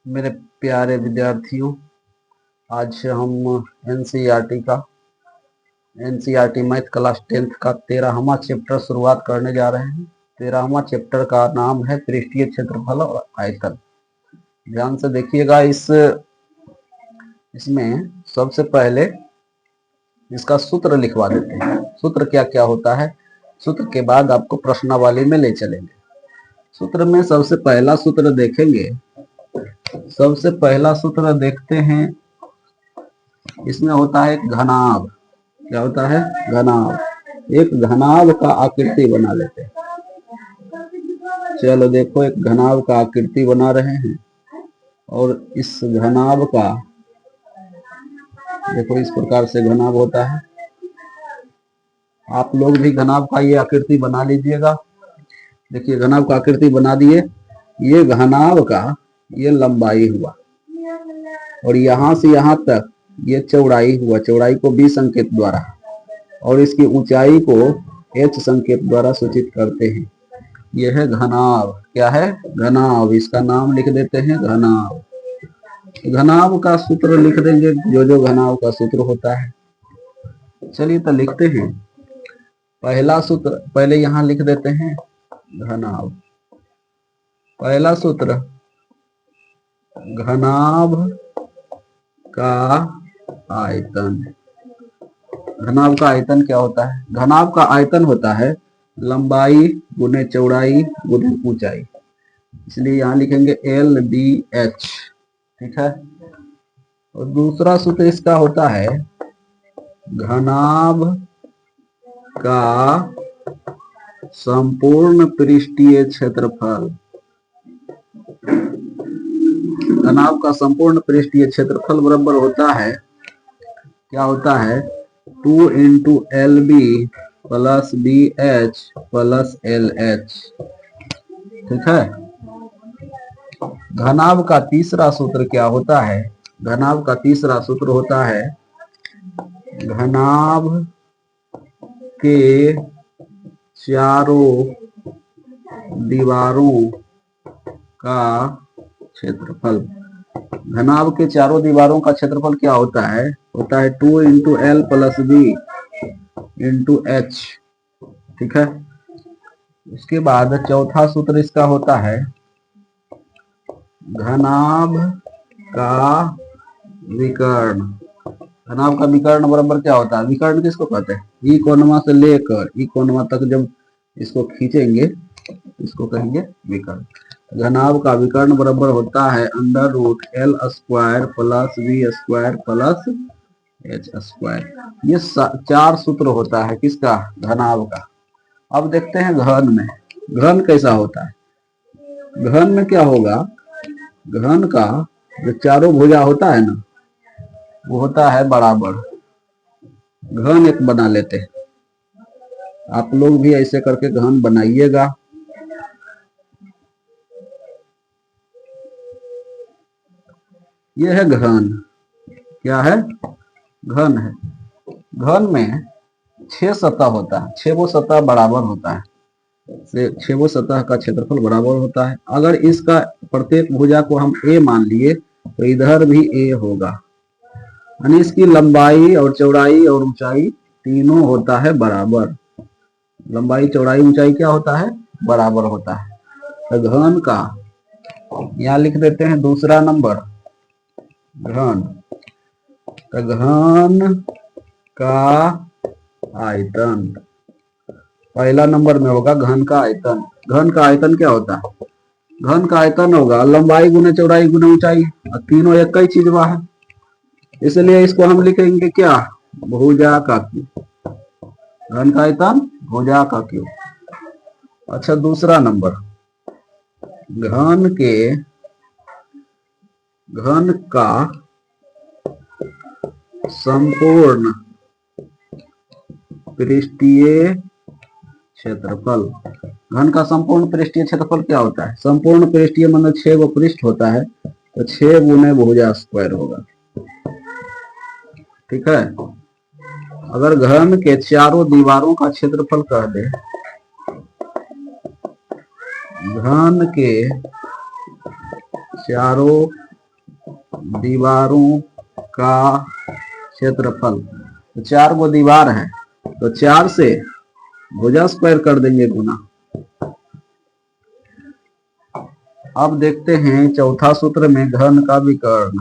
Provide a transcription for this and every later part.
मेरे प्यारे विद्यार्थियों, आज हम एनसीईआरटी मैथ क्लास 10th का 13वां चैप्टर शुरुआत करने जा रहे हैं। 13वां चैप्टर का नाम है पृष्ठीय क्षेत्रफल और आयतन। ध्यान से देखिएगा। इसमें सबसे पहले इसका सूत्र लिखवा देते हैं। सूत्र क्या क्या होता है, सूत्र के बाद आपको प्रश्नावली में ले चलेंगे। सूत्र में सबसे पहला सूत्र देखेंगे। सबसे पहला सूत्र देखते हैं, इसमें होता है घनाभ। क्या होता है? घनाभ। एक घनाभ का आकृति बना लेते हैं। चलो देखो, एक घनाभ का आकृति बना रहे हैं और इस घनाभ का देखो इस प्रकार से घनाभ होता है। आप लोग भी घनाभ का ये आकृति बना लीजिएगा। देखिए, घनाभ का आकृति बना दिए। ये घनाभ का ये लंबाई हुआ और यहां से यहां तक ये चौड़ाई हुआ। चौड़ाई को बी संकेत द्वारा और इसकी ऊंचाई को एच संकेत द्वारा सूचित करते हैं। यह है घनाभ। क्या है? घनाभ। इसका नाम लिख देते हैं घनाभ। घनाभ का सूत्र लिख देंगे, जो घनाभ का सूत्र होता है। चलिए तो लिखते हैं। पहला सूत्र पहले यहां लिख देते हैं घनाभ। पहला सूत्र, घनाभ का आयतन। घनाभ का आयतन क्या होता है? घनाभ का आयतन होता है लंबाई गुने चौड़ाई गुने ऊंचाई। इसलिए यहां लिखेंगे LDH। ठीक है। और दूसरा सूत्र इसका होता है घनाभ का संपूर्ण पृष्ठीय क्षेत्रफल। घनाभ का संपूर्ण पृष्ठीय क्षेत्रफल बराबर होता है, क्या होता है? 2 × LB plus BH plus LH। ठीक है। घनाभ का तीसरा सूत्र क्या होता है? घनाभ का तीसरा सूत्र होता है घनाभ के चारों दीवारों का क्षेत्रफल। घनाभ के चारों दीवारों का क्षेत्रफल क्या होता है? होता है 2 × L प्लस B × H। ठीक है। उसके बाद चौथा सूत्र इसका होता है घनाभ का विकर्ण। घनाभ का विकर्ण बराबर क्या होता है? विकर्ण किसको कहते हैं? ई कोणमा से लेकर ई कोणमा तक जब इसको खींचेंगे इसको कहेंगे विकर्ण। घनाभ का विकर्ण बराबर होता है √L² plus V² plus H²। ये 4 सूत्र होता है किसका? घनाभ का। अब देखते हैं घन में। घन कैसा होता है? घन में क्या होगा? घन का जो चारों भुजा होता है ना, वो होता है बराबर। घन एक बना लेते हैं। आप लोग भी ऐसे करके घन बनाइएगा। यह है घन। क्या है? घन है। घन में 6 सतह होता है। 6 वो सतह बराबर होता है। 6 वो सतह का क्षेत्रफल बराबर होता है। अगर इसका प्रत्येक भुजा को हम A मान लिए तो इधर भी A होगा। यानी इसकी लंबाई और चौड़ाई और ऊंचाई तीनों होता है बराबर। लंबाई चौड़ाई ऊंचाई क्या होता है? बराबर होता है। तो घन का यहां लिख देते हैं दूसरा नंबर घन। तो घन का आयतन पहला नंबर में होगा घन का आयतन। घन का आयतन क्या होता है? घन का आयतन होगा लंबाई गुने चौड़ाई गुने ऊंचाई, और तीनों एक ही चीज है। इसलिए इसको हम लिखेंगे क्या? भुजा का क्यूब। घन का आयतन भुजा का क्यूब। अच्छा, दूसरा नंबर घन का संपूर्ण पृष्ठीय क्षेत्रफल। घन का संपूर्ण पृष्ठीय क्षेत्रफल क्या होता है? संपूर्ण पृष्ठीय मतलब 6 वो पृष्ठ होता है, तो 6 गुने भुजा स्क्वायर होगा। ठीक है। अगर घन के चारों दीवारों का क्षेत्रफल कह दे, घन के चारों दीवारों का क्षेत्रफल। तो 4 गो दीवार है, तो 4 से भुजा स्क्वायर कर देंगे गुना। अब देखते हैं चौथा सूत्र में घन का विकर्ण।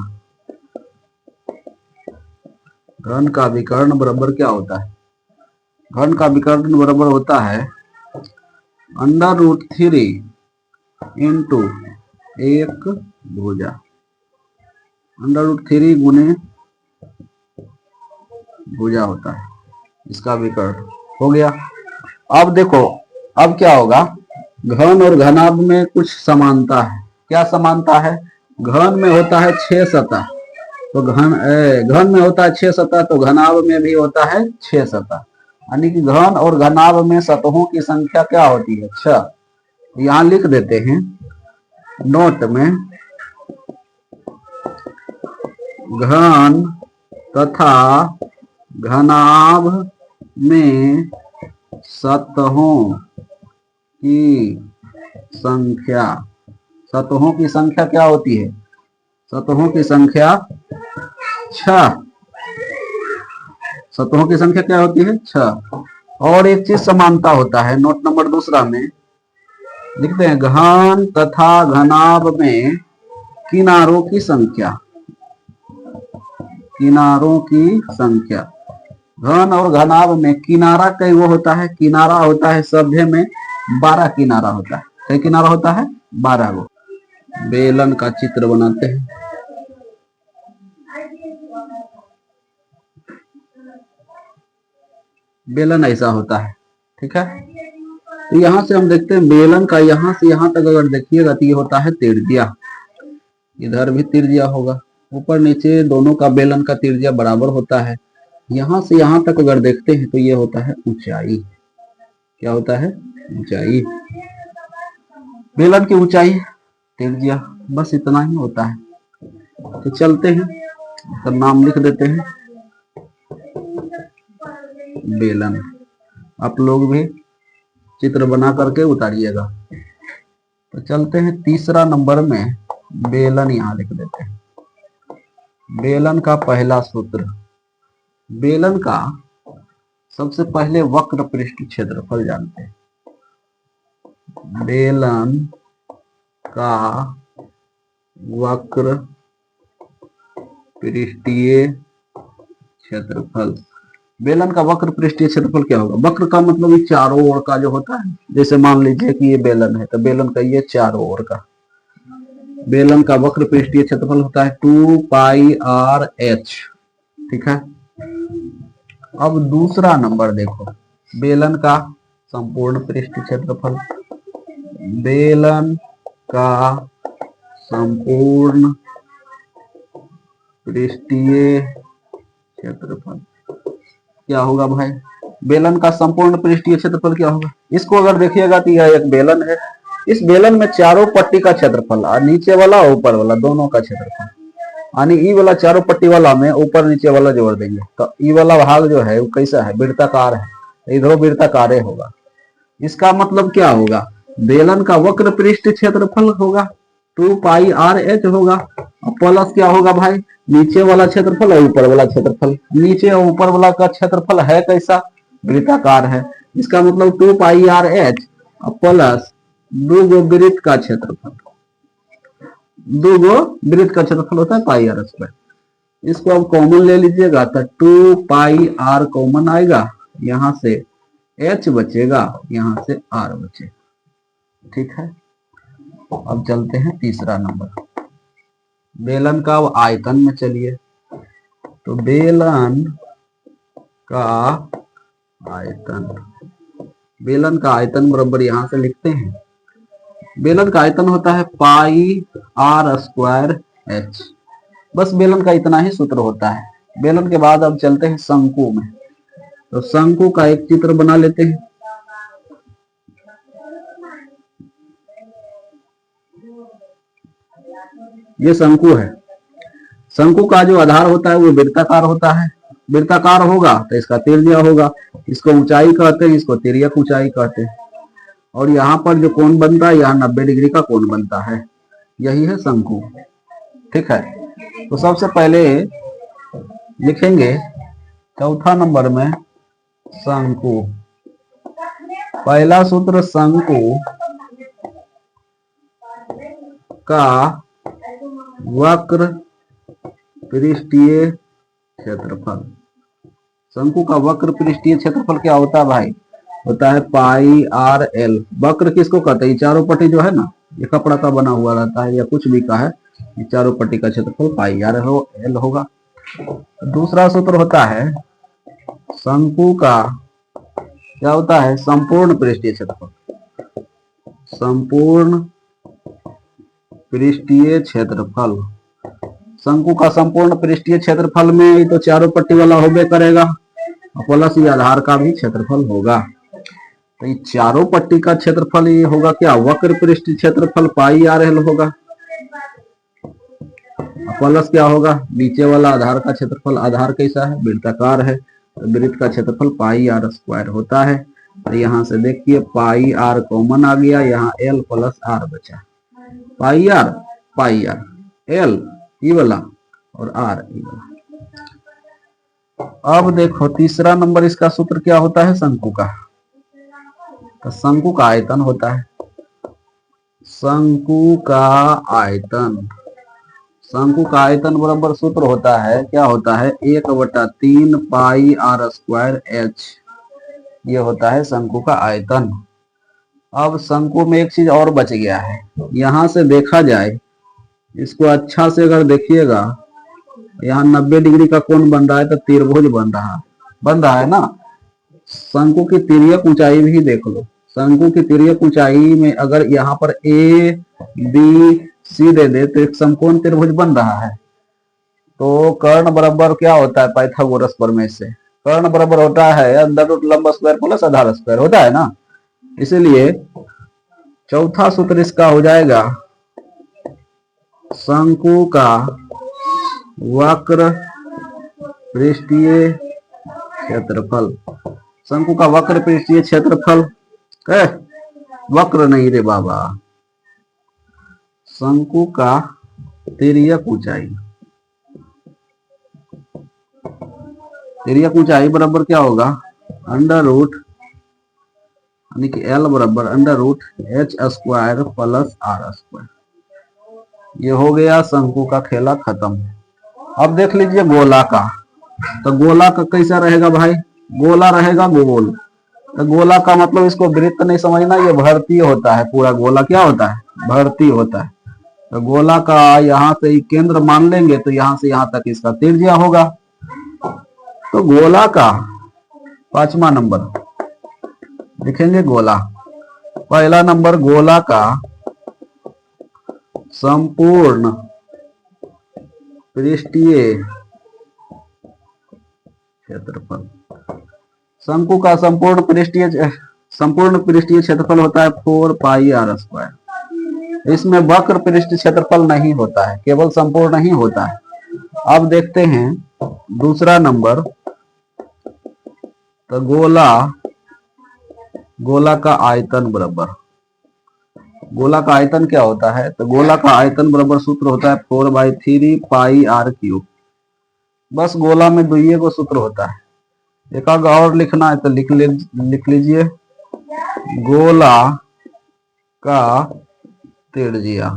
घन का विकर्ण बराबर क्या होता है? घन का विकर्ण बराबर होता है √3 इंटू 1 भुजा। √3 गुने भुजा होता है, इसका विकर्ण हो गया। अब देखो, अब क्या होगा, घन और घनाभ में कुछ समानता है। क्या समानता है? घन में होता है 6 सतह, तो घन में होता है 6 सतह, तो घनाभ में भी होता है 6 सतह। यानी कि घन और घनाभ में सतहों की संख्या क्या होती है? 6। यहां लिख देते हैं नोट में, घन तथा घनाभ में सतहों की संख्या। सतहों की संख्या क्या होती है? सतहों की संख्या 6। सतहों की संख्या क्या होती है? 6। और एक चीज समानता होता है, नोट नंबर दूसरा में लिखते हैं घन तथा घनाभ में किनारों की संख्या। किनारों की संख्या। घन और घनाभ में किनारा कई वो होता है, किनारा होता है सभ्य में 12 किनारा होता है। कई किनारा होता है? 12 गो। बेलन का चित्र बनाते हैं। बेलन ऐसा होता है, ठीक है। तो यहां से हम देखते हैं बेलन का यहां से यहां तक अगर देखिएगा तो ये होता है तिर्ज्या। इधर भी तिर्ज्या होगा, ऊपर नीचे दोनों का बेलन का तिर्ज्या बराबर होता है। यहां से यहां तक अगर देखते हैं तो ये होता है ऊंचाई। क्या होता है? ऊंचाई। बेलन की ऊंचाई तिर्ज्या, बस इतना ही होता है। तो चलते हैं, इसका नाम लिख देते हैं बेलन। आप लोग भी चित्र बना करके उतारिएगा। तो चलते हैं तीसरा नंबर में, बेलन यहां लिख देते हैं। बेलन का पहला सूत्र। बेलन का सबसे पहले वक्र पृष्ठ क्षेत्रफल जानते हैं। बेलन का वक्र पृष्ठीय क्षेत्रफल। बेलन का वक्र पृष्ठीय क्षेत्रफल क्या होगा? वक्र का मतलब ये चारों ओर का जो होता है, जैसे मान लीजिए कि ये बेलन है, तो बेलन का ये चारों ओर का। बेलन का वक्र पृष्ठीय क्षेत्रफल होता है 2πr/h, ठीक है। अब दूसरा नंबर देखो, बेलन का संपूर्ण पृष्ठीय क्षेत्रफल। बेलन का संपूर्ण पृष्ठीय क्षेत्रफल क्या होगा भाई? बेलन का संपूर्ण पृष्ठीय क्षेत्रफल क्या होगा? इसको अगर देखिएगा तो यह एक बेलन है। इस बेलन में चारों पट्टी का क्षेत्रफल, और नीचे वाला और ऊपर वाला दोनों का क्षेत्रफल, यानी ई वाला चारों पट्टी वाला में ऊपर नीचे वाला जोड़ देंगे तो ई वाला भाग जो है वो कैसा है? वृत्ताकार है, इधर वृत्ताकार होगा। इसका मतलब क्या होगा? बेलन का वक्र पृष्ठ क्षेत्रफल होगा 2πr/h होगा, प्लस क्या होगा भाई? नीचे वाला क्षेत्रफल और ऊपर वाला क्षेत्रफल। नीचे और ऊपर वाला का क्षेत्रफल है कैसा? वृत्ताकार है। इसका मतलब 2πr/h प्लस 2 गो वृत्त का क्षेत्रफल। 2 गो वृत्त का क्षेत्रफल होता है πr²। इसको अब कॉमन ले लीजिएगा तो 2πr कॉमन आएगा, यहां से h बचेगा, यहां से r बचेगा, ठीक है। अब चलते हैं तीसरा नंबर, बेलन का आयतन में चलिए। तो बेलन का आयतन, बेलन का आयतन बराबर यहां से लिखते हैं, बेलन का आयतन होता है πr²h। बस बेलन का इतना ही सूत्र होता है। बेलन के बाद अब चलते हैं शंकु में। तो शंकु का एक चित्र बना लेते हैं। ये शंकु है। शंकु का जो आधार होता है वो वृत्ताकार होता है। वृत्ताकार होगा तो इसका तिर्ज्या होगा। इसको ऊंचाई कहते हैं, इसको तिर्यक ऊंचाई कहते हैं। और यहाँ पर जो कोण बनता है, यहाँ 90 डिग्री का कोण बनता है, यही है शंकु, ठीक है। तो सबसे पहले लिखेंगे चौथा नंबर में शंकु। पहला सूत्र शंकु का वक्र पृष्ठीय क्षेत्रफल। शंकु का वक्र पृष्ठीय क्षेत्रफल क्या होता है भाई? होता है पाई आर एल। वक्र किसको कहते हैं? चारों पट्टी जो है ना, ये कपड़ा का बना हुआ रहता है या कुछ भी का है, ये चारों पट्टी का क्षेत्रफल पाई आर एल होगा। दूसरा सूत्र होता है शंकु का क्या होता है? संपूर्ण पृष्ठीय क्षेत्रफल। संपूर्ण पृष्ठीय क्षेत्रफल। शंकु का संपूर्ण पृष्ठीय क्षेत्रफल में तो चारों पट्टी वाला होबे करेगा, प्लस ये आधार का भी क्षेत्रफल होगा। तो ये चारों पट्टी का क्षेत्रफल ये होगा क्या? वक्र पृष्ठीय क्षेत्रफल पाई आर एल होगा, प्लस क्या होगा? नीचे वाला आधार का क्षेत्रफल। आधार कैसा है? वृत्ताकार है, तो वृत्त का क्षेत्रफल पाई आर स्क्वायर होता है। तो यहाँ से देखिए पाई आर कॉमन आ गया, यहाँ एल प्लस आर बचा। पाई आर एल ई वाला और आर ई वाला। अब देखो तीसरा नंबर इसका सूत्र क्या होता है शंकु का? तो शंकु का आयतन होता है। शंकु का आयतन, शंकु का आयतन बराबर सूत्र होता है, क्या होता है? 1/3 पाई आर स्क्वायर एच। ये होता है शंकु का आयतन। अब शंकु में एक चीज और बच गया है, यहां से देखा जाए इसको अच्छा से अगर देखिएगा, यहाँ 90 डिग्री का कोण बन रहा है, तो त्रिभुज बन रहा है ना। शंकु की तिर्यक ऊंचाई भी देख लो। शंकु की तिर्यक ऊंचाई में अगर यहाँ पर ए बी सी दे दे तो एक समकोण त्रिभुज बन रहा है। तो कर्ण बराबर क्या होता है? पाइथागोरस प्रमेय से कर्ण बराबर होता है अंडर रूट लंब स्क्वायर प्लस आधार स्क्वायर होता है ना। इसीलिए चौथा सूत्र इसका हो जाएगा शंकु का वक्र पृष्ठीय क्षेत्रफल। शंकु का वक्र पृष्ठीय क्षेत्रफल, वक्र नहीं रे बाबा, शंकु का तिर्यक ऊंचाई। तिर्यक ऊंचाई बराबर क्या होगा? अंडर रूट यानी कि एल बराबर under root H square plus R square. ये हो गया शंकु का खेला खत्म। अब देख लीजिए गोला का। तो गोला का कैसा रहेगा भाई? गोला रहेगा गोल। तो गोला का मतलब इसको वृत्त नहीं समझना, ये भर्ती होता है। पूरा गोला क्या होता है? भर्ती होता है। तो गोला का यहाँ से केंद्र मान लेंगे तो यहाँ से यहाँ तक इसका त्रिज्या होगा। तो गोला का पांचवा नंबर लिखेंगे गोला। पहला नंबर गोला का संपूर्ण पृष्ठीय क्षेत्रफल। शंकु का संपूर्ण पृष्ठीय क्षेत्रफल होता है 4 पाई आर स्क्वायर। इसमें वक्र पृष्ठीय क्षेत्रफल नहीं होता है, केवल संपूर्ण ही होता है। अब देखते हैं दूसरा नंबर। तो गोला का आयतन बराबर, गोला का आयतन क्या होता है? तो गोला का आयतन बराबर सूत्र होता है 4/3 पाई आर क्यूब। बस गोला में दुइये को सूत्र होता है। एक और लिखना है तो लिख लीजिए गोला का त्रिज्या।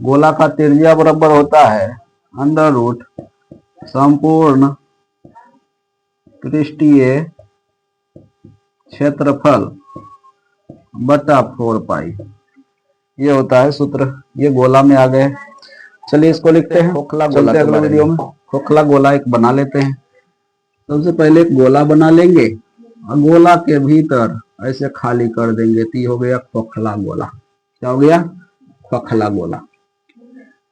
गोला का त्रिज्या बराबर होता है अंडर रूट संपूर्ण पृष्ठीय क्षेत्रफल बटा 4 पाई। ये होता है सूत्र। ये गोला में आ गए। चलिए इसको लिखते हैं खोखला गोला। अगले वीडियो में खोखला गोला एक बना लेते हैं। सबसे पहले एक गोला बना लेंगे और गोला के भीतर ऐसे खाली कर देंगे तो ये हो गया खोखला गोला। क्या हो गया? खोखला गोला।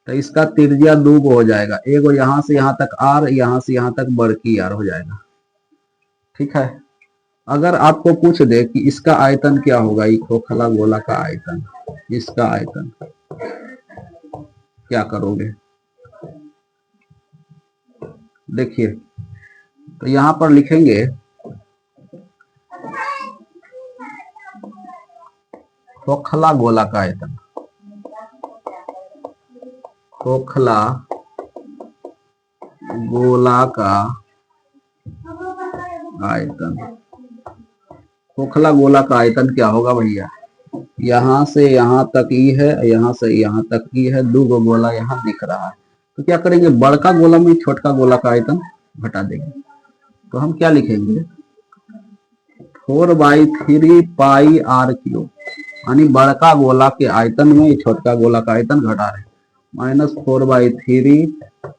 तो इसका त्रिज्या 2 हो जाएगा। एक यहाँ से यहाँ तक आर, यहाँ से यहाँ तक बड़की आर हो जाएगा। ठीक है। अगर आपको पूछ दे कि इसका आयतन क्या होगा, ये खोखला गोला का आयतन, इसका आयतन क्या करोगे? देखिए तो यहां पर लिखेंगे खोखला गोला का आयतन। खोखला गोला का आयतन। खोखला गोला का आयतन क्या होगा भैया? यहां से यहां तक ई है, यहां से यहां तक ई है, दो गो गोला यहां दिख रहा है। तो क्या करेंगे, बड़का गोला में छोटका गोला का आयतन घटा देंगे। तो हम क्या लिखेंगे, 4/3 पाई आर क्यूब, यानी बड़का गोला के आयतन में छोटका गोला का आयतन घटा रहे, -4/3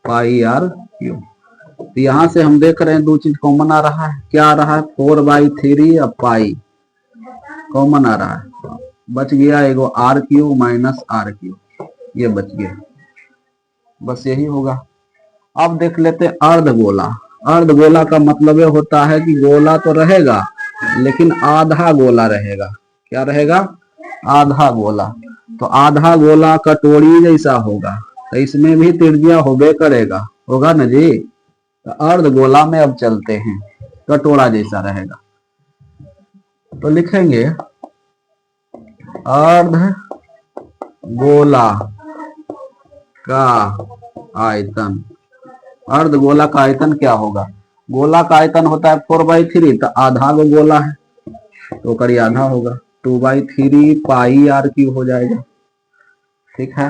पाई आर क्यूब। तो यहां से हम देख रहे हैं दो चीज कॉमन आ रहा है। क्या आ रहा है, 4/3 और पाई कॉमन आ रहा है। बच गया एगो R cube minus R cube, ये बच गया। बस यही होगा। अब देख लेते अर्धगोला। अर्धगोला का मतलब ये होता है कि गोला तो रहेगा लेकिन आधा गोला रहेगा। क्या रहेगा, आधा गोला। तो आधा गोला कटोरी जैसा होगा, तो इसमें भी त्रिज्या होबे करेगा, होगा ना जी। तो अर्धगोला में अब चलते हैं, कटोरा जैसा रहेगा। तो लिखेंगे अर्धगोला का आयतन। अर्धगोला का आयतन क्या होगा, गोला का आयतन होता है 4/3, तो आधा गो गोला है तो करीब आधा होगा, 2/3 पाई आर क्यूब हो जाएगा। ठीक है।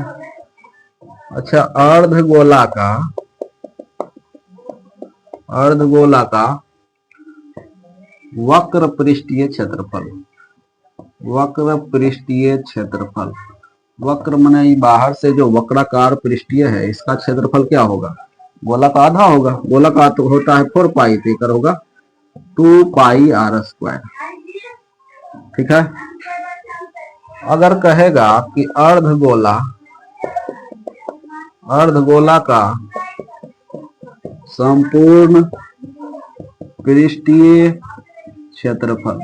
अच्छा, अर्धगोला का वक्र पृष्ठीय क्षेत्रफल। वक्र पृष्ठीय क्षेत्रफल, वक्र माने बाहर से जो वक्राकार पृष्ठीय है, इसका क्षेत्रफल क्या होगा, गोला का आधा होगा। गोला का तो होता है 4 पाई, तो कर होगा 2 पाई आर स्क्वायर। ठीक है। अगर कहेगा कि अर्धगोला का संपूर्ण पृष्ठीय क्षेत्रफल,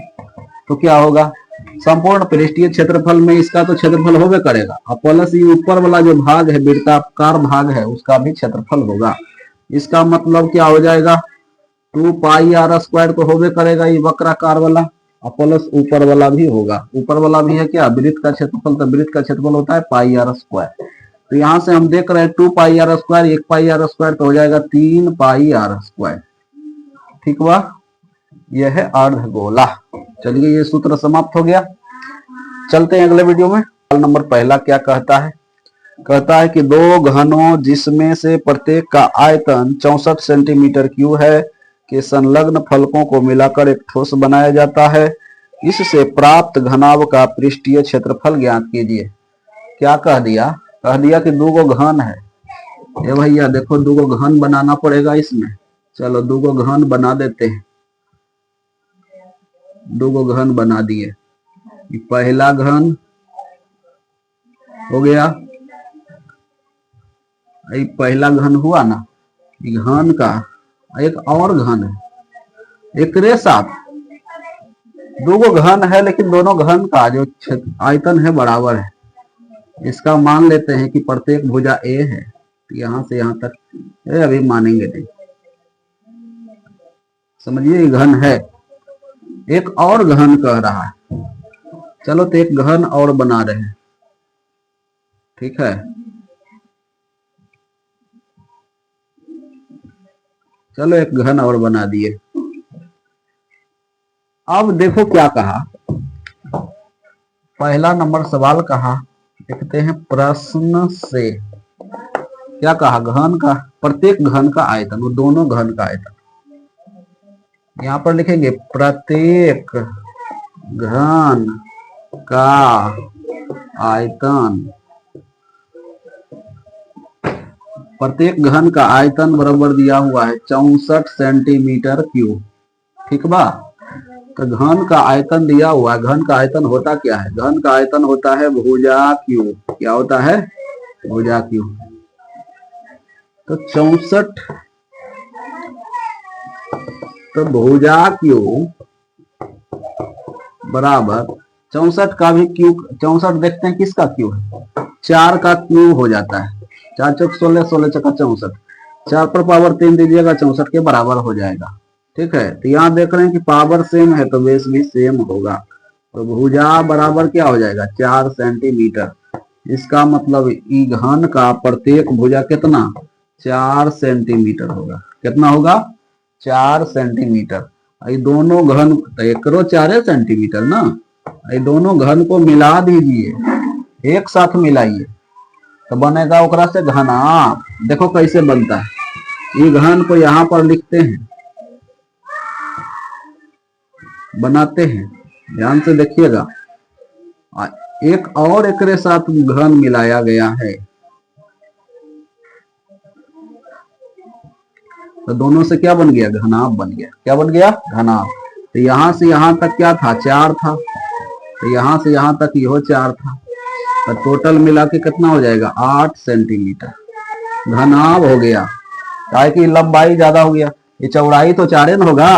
तो क्या होगा, संपूर्ण पृष्ठीय क्षेत्रफल में इसका तो क्षेत्रफल होबे करेगा, और प्लस ये ऊपर वाला जो भाग है, वृत्ताकार भाग है, उसका भी क्षेत्रफल होगा। इसका मतलब क्या हो जाएगा, 2 पाई आर स्क्वायर तो होबे करेगा ये वक्राकार वाला, और प्लस ऊपर वाला भी होगा। ऊपर वाला भी है क्या, वृत्त का क्षेत्रफल, तो वृत्त का क्षेत्रफल होता है पाई आर स्क्वायर। तो यहां से हम देख रहे हैं 2 pi r square, 1 pi r square, तो हो जाएगा 3 पाई आर स्क्वायर। ठीक हुआ, यह है अर्धगोला। चलिए ये सूत्र समाप्त हो गया। चलते हैं अगले वीडियो में। सवाल नंबर पहला क्या कहता है, कहता है कि दो घनों जिसमें से प्रत्येक का आयतन 64 सेंटीमीटर क्यूब है के संलग्न फलकों को मिलाकर एक ठोस बनाया जाता है। इससे प्राप्त घनाभ का पृष्ठीय क्षेत्रफल ज्ञात कीजिए। क्या कह दिया, कह दिया कि दो गो घन है। ये भैया देखो, दो गो घन बनाना पड़ेगा इसमें। चलो दो गो घन बना देते हैं। दो गो घन बना दिए। पहला घन हो गया, ये पहला घन हुआ ना, घन का एक और घन है, एक रे साथ दो गो घन है, लेकिन दोनों घन का जो आयतन है बराबर है। इसका मान लेते हैं कि प्रत्येक भुजा ए है, तो यहां से यहां तक अभी मानेंगे नहीं, समझिए घन है। एक और घन कह रहा है, चलो तो एक घन और बना रहे हैं। ठीक है, चलो एक घन और बना दिए। अब देखो क्या कहा, पहला नंबर सवाल कहा, देखते हैं प्रश्न से क्या कहा, घन का प्रत्येक घन का आयतन, वो दोनों घन का आयतन। यहां पर लिखेंगे प्रत्येक घन का आयतन। प्रत्येक घन का आयतन बराबर दिया हुआ है 64 सेंटीमीटर क्यूब। ठीक बा, तो घन का आयतन दिया हुआ है। घन का आयतन होता क्या है, घन का आयतन होता है भुजा क्यूब। क्या होता है, भुजा क्यूब। तो 64, तो भुजा क्यूब बराबर 64 का भी क्यूब, 64 देखते हैं किसका क्यूब है, 4 का क्यूब हो जाता है। 4 चौक 16, 16 चौका 64, 4 पर पावर 3 दीजिएगा, 64 के बराबर हो जाएगा। ठीक है, तो यहाँ देख रहे हैं कि पावर सेम है तो बेस भी सेम होगा। तो भुजा बराबर क्या हो जाएगा, 4 सेंटीमीटर। इसका मतलब ई घन का प्रत्येक भुजा कितना, 4 सेंटीमीटर होगा। कितना होगा? 4 सेंटीमीटर। ये दोनों घन तो एकरो 4 सेंटीमीटर ना, ये दोनों घन को मिला दीजिए, एक साथ मिलाइए तो बनेगा ओकरा से घनाभ। देखो कैसे बनता है। ये घन को यहाँ पर लिखते हैं, बनाते हैं, ध्यान से देखिएगा। एक और एकरे साथ घन मिलाया गया है, तो दोनों से क्या बन गया? घनाभ बन गया। क्या बन गया? घनाभ। तो यहां से यहां तक क्या था? 4 था। तो यहां से यहां तक यह 4 था, तो टोटल मिला के कितना हो जाएगा? 8 सेंटीमीटर घनाभ हो गया। काहे की लंबाई ज्यादा हो गया, ये चौड़ाई तो 4 न होगा,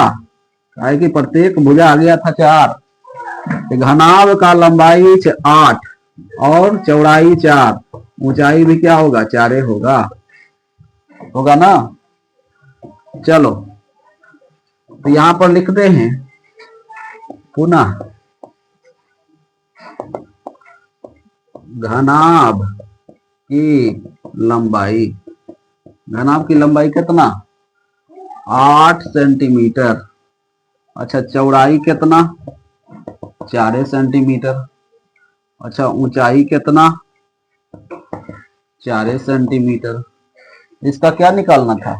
काहे की प्रत्येक भुजा आ गया था 4। घनाभ का लंबाई 8 और चौड़ाई 4, ऊंचाई भी क्या होगा? 4 होगा। होगा ना? चलो तो यहां पर लिखते हैं पुनः घनाभ की लंबाई। घनाभ की लंबाई कितना? 8 सेंटीमीटर। अच्छा, चौड़ाई कितना? 4 सेंटीमीटर। अच्छा, ऊंचाई कितना? 4 सेंटीमीटर। इसका क्या निकालना था?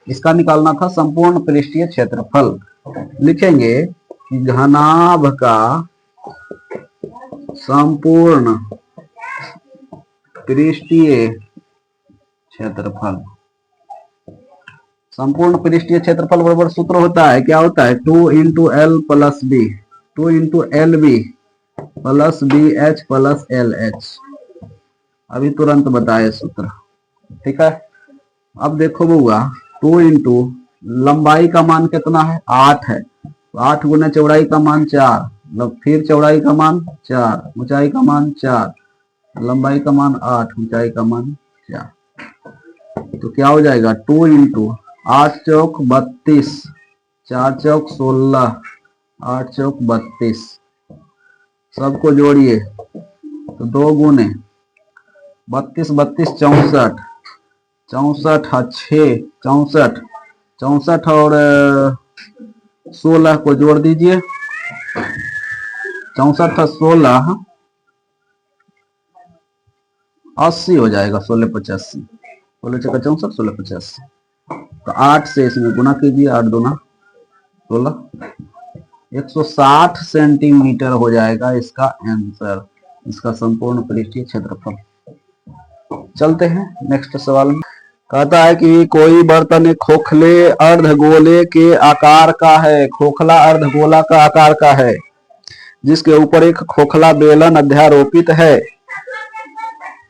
इसका निकालना था संपूर्ण पृष्ठीय क्षेत्रफल। लिखेंगे कि घनाभ का संपूर्ण पृष्ठीय क्षेत्रफल। संपूर्ण पृष्ठीय क्षेत्रफल बराबर सूत्र होता है, क्या होता है? 2 into L plus B, 2 into L B plus B H plus L H. अभी तुरंत बताए सूत्र, ठीक है। अब देखो बउआ, 2 इंटू लंबाई का मान कितना है? 8 है, तो 8 गुना चौड़ाई का मान 4, फिर चौड़ाई का मान 4, ऊंचाई का मान 4, लंबाई का मान 8, ऊंचाई का मान 4। तो क्या हो जाएगा? 2 इंटू 8 चौक 32, 4 चौक 16, 8 चौक 32, सबको जोड़िए तो 2 गुने 32, 32 64, 64 6 64, 64 और 16 को जोड़ दीजिए, 64 और 16 80 हो जाएगा। 16 85, 16 चौका 64, 16 85। तो 8 से इसमें गुना कीजिए, 8 दूना 16, 160 सेंटीमीटर हो जाएगा इसका आंसर, इसका संपूर्ण पृष्ठीय क्षेत्रफल। चलते हैं नेक्स्ट सवाल में। कहता है कि कोई बर्तन एक खोखले अर्धगोले के आकार का है, खोखला अर्धगोला का आकार का है, जिसके ऊपर एक खोखला बेलन अध्यारोपित है।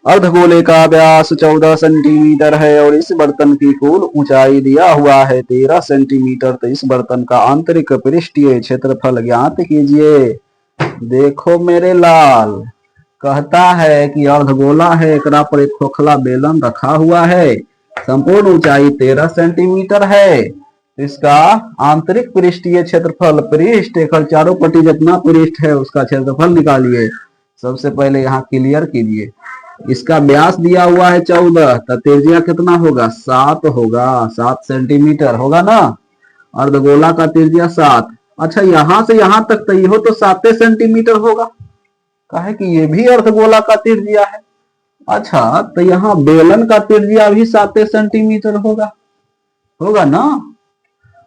अर्धगोले का व्यास 14 सेंटीमीटर है और इस बर्तन की कुल ऊंचाई दिया हुआ है 13 सेंटीमीटर। तो इस बर्तन का आंतरिक पृष्ठीय क्षेत्रफल ज्ञात कीजिए। देखो मेरे लाल, कहता है कि अर्धगोला है, एकरा पर एक खोखला बेलन रखा हुआ है, संपूर्ण ऊंचाई 13 सेंटीमीटर है। इसका आंतरिक पृष्ठीय क्षेत्रफल, पृष्ठ एक चारों पट्टी जितना पृष्ठ है उसका क्षेत्रफल निकालिए। सबसे पहले यहाँ क्लियर कीजिए, इसका व्यास दिया हुआ है 14, तो त्रिज्या कितना होगा? 7 होगा, 7 सेंटीमीटर होगा ना। अर्धगोला का त्रिज्या 7। अच्छा, यहां से यहां तक तो यह तो 7 सेंटीमीटर होगा, काहे कि ये भी अर्धगोला का त्रिज्या है। अच्छा, तो यहाँ बेलन का त्रिज्या भी 7 सेंटीमीटर होगा, होगा ना।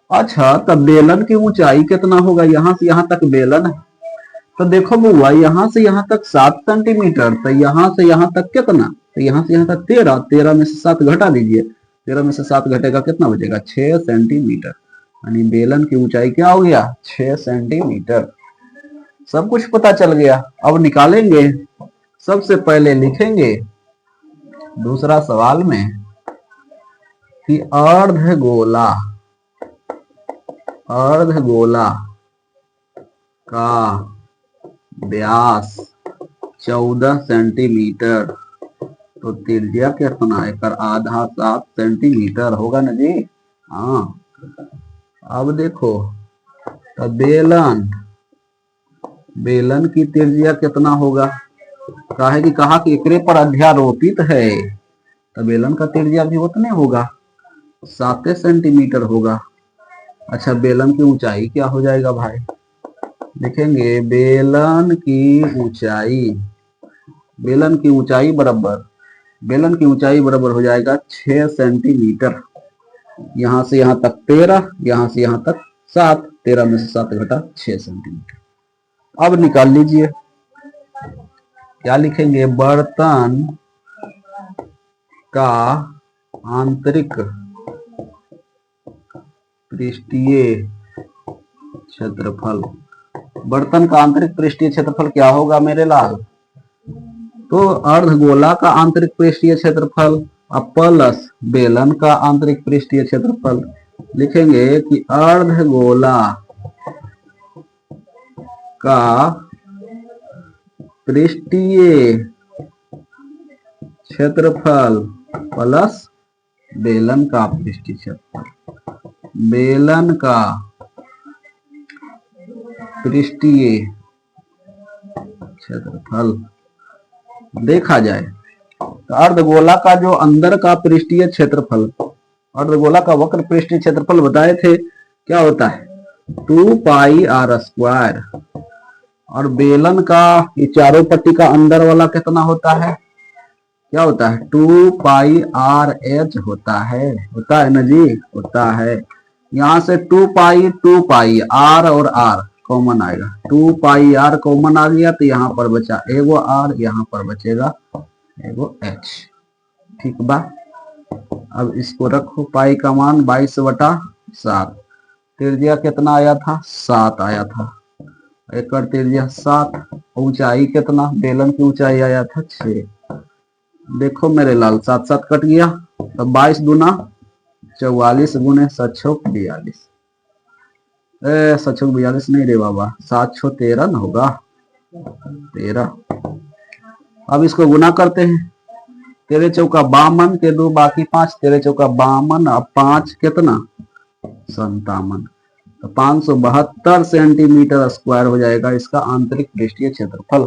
अच्छा, तो बेलन की ऊंचाई कितना होगा? यहां से यहां तक बेलन है, तो देखो बुआ, यहां से यहां तक 7 सेंटीमीटर, तो यहां से यहां तक कितना? तो यहां से यहां तक 13, 13 में से 7 घटा दीजिए, 13 में से 7 घटेगा कितना बचेगा? 6 सेंटीमीटर। यानी बेलन की ऊंचाई क्या हो गया? 6 सेंटीमीटर। सब कुछ पता चल गया। अब निकालेंगे। सबसे पहले लिखेंगे दूसरा सवाल में कि अर्धगोला का व्यास 14 सेंटीमीटर, तो त्रिज्या कितना है? कर आधा 7 सेंटीमीटर होगा ना जी। हाँ, अब देखो, तो बेलन की त्रिज्या कितना होगा? काहे कि कहा कि एकरे पर अध्यारोपित है, तो बेलन का त्रिज्या भी उतने होगा। 7 सेंटीमीटर होगा। अच्छा, बेलन की ऊंचाई क्या हो जाएगा भाई? लिखेंगे बेलन की ऊंचाई, बेलन की ऊंचाई बराबर, बेलन की ऊंचाई बराबर हो जाएगा 6 सेंटीमीटर। यहां से यहां तक 13, यहां से यहां तक 7, 13 में से 7 घटा 6 सेंटीमीटर। अब निकाल लीजिए, क्या लिखेंगे? बर्तन का आंतरिक पृष्ठीय क्षेत्रफल, बर्तन का आंतरिक पृष्ठीय क्षेत्रफल क्या होगा मेरे लाल? तो अर्धगोला का आंतरिक पृष्ठीय क्षेत्रफल प्लस बेलन का आंतरिक पृष्ठीय क्षेत्रफल। लिखेंगे कि अर्धगोला का पृष्ठीय क्षेत्रफल प्लस बेलन का पृष्ठीय क्षेत्रफल, बेलन का पृष्ठीय क्षेत्रफल देखा जाए तो अर्धगोला का जो अंदर का पृष्ठीय क्षेत्रफल, अर्धगोला का वक्र पृष्ठीय क्षेत्रफल बताए थे क्या होता है? 2 पाई आर स्क्वायर। और बेलन का ये चारों पट्टी का अंदर वाला कितना होता है? क्या होता है? 2 पाई आर एच होता है ना जी, होता है। यहां से 2 पाई आर और आर कॉमन आएगा, 2 पाई आर कॉमन आ गया तो यहाँ पर बचा एगो आर, यहाँ पर बचेगा एगो एच। ठीक बा, अब इसको रखो, पाई का मान 22/7, त्रिज्या कितना आया था? 7 आया था, एक त्रिज्या 7, ऊंचाई कितना? बेलन की ऊंचाई आया था 6। देखो मेरे लाल, 7 7 कट गया, तो 22 दूना 44 गुने 7 छक 42, 7 छक 42 नहीं रे बाबा, 7 छो 13 न होगा, 13। अब इसको गुना करते हैं, 13 चौका 52 के 2 बाकी 5, 13 चौका 52, अब 5 कितना? 57। तो 572 सेंटीमीटर स्क्वायर हो जाएगा इसका आंतरिक पृष्ठीय क्षेत्रफल।